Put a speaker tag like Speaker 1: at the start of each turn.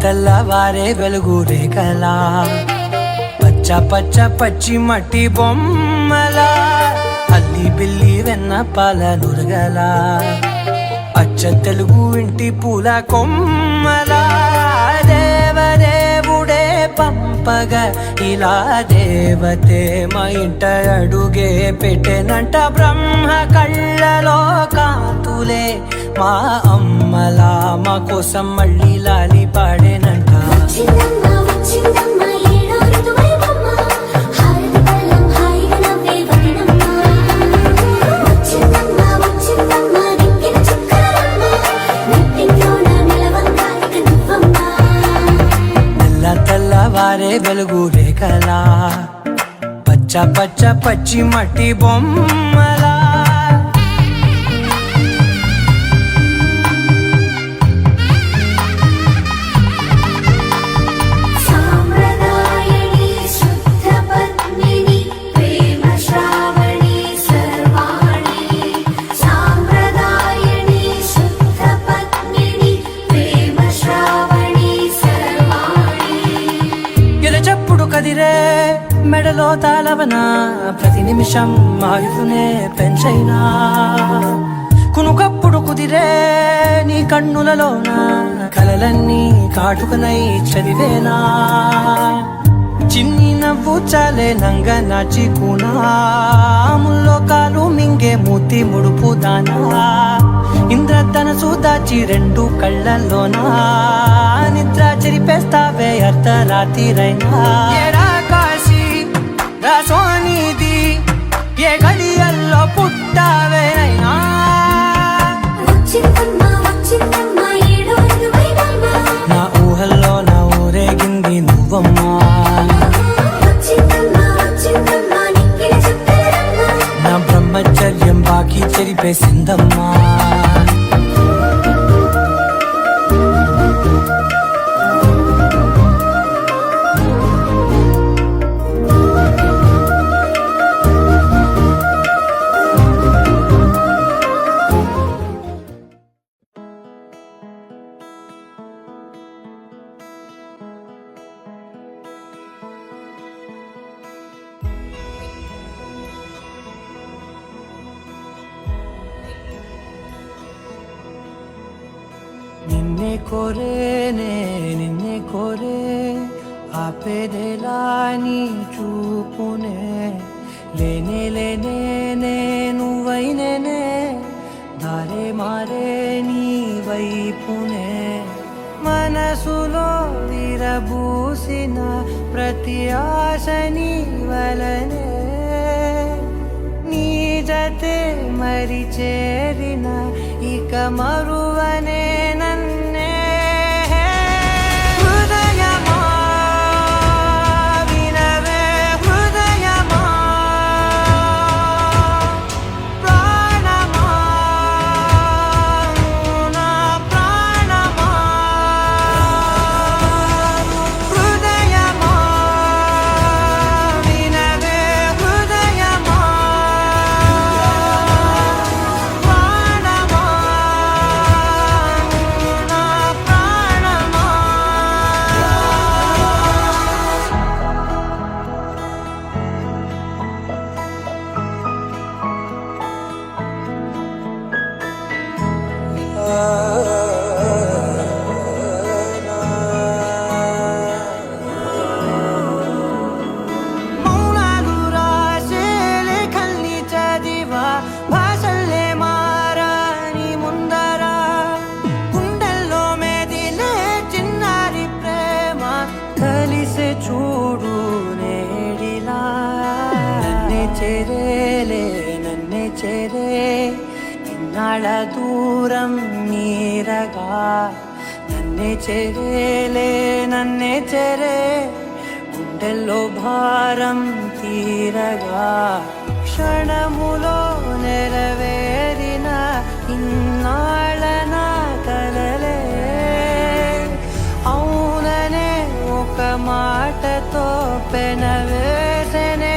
Speaker 1: తెల్లవారే వెలుగు రేఖలా పచ్చ పచ్చ పచ్చి మట్టి బొమ్మలా అల్లి బిల్లి వెన్న పాల నురగలా అచ్చ తెలుగు ఇంటి పూల కొమ్మలా దేవదేవుడే పంపగా ఇలా దేవతే మా ఇంట అడుగే పెట్టెనంట బ్రహ్మ కళ్ళలో కాంతులే మా అమ్మలా మా కోసం మళ్ళీ లాలి పాడేనంట తెల్లవారే వెలుగు రేఖలా పచ్చ పచ్చ పచ్చి మట్టి బొమ్మలా కదిరే మెడలో తాళవన ప్రతి నిమిషం ఆయుధునే పెంచైనా కునుకప్పుడు కుదిరే నీ కన్నులలోన కలలన్నీ కాటుకనై చదివేనా చిన్ని నవ్వు చాలే నంగ నాచి కూనాముల్లో కాలు మింగే మూతి ముడుపు దానా ఇంద్రధనసు దాచి రెండు కళ్ళల్లోనా నిద్ర చెరిపేస్తావే అర్ధరాత్రిరైనా ఏడా కాశీ రాసోనిది ఏ గడియల్లో పుట్టావేనైనా నా ఊహల్లో నా ఊరేగింది నువ్వమ్మా నా బ్రహ్మచర్యం బాకీ చెరిపేసిందమ్మా నిన్నే కోరేనే నిన్నే కోరే ఆపేదేలా నీ చూపునే లేనే లేనే నువ్వైనేనే దారే మారే నీ వైపునే మనసులో విరబూసిన ప్రతి ఆశ నీ వలనే నీ జతే మరి చేరిన ఇక మరువనే నన్నే హృదయమా వినవే హృదయమా ప్రాణమా నా ప్రాణమా హృదయమా వినవే హృదయమా చూడు నేడిలా నన్నే చేరేలే నన్నే చేరే ఇన్నాళ్ళ దూరం నీరగా నన్నే చేరేలే నన్నే చేరే గుండెల్లో భారం తీరగా క్షణములో నెరవేరిన మాటతో పెనవేసనే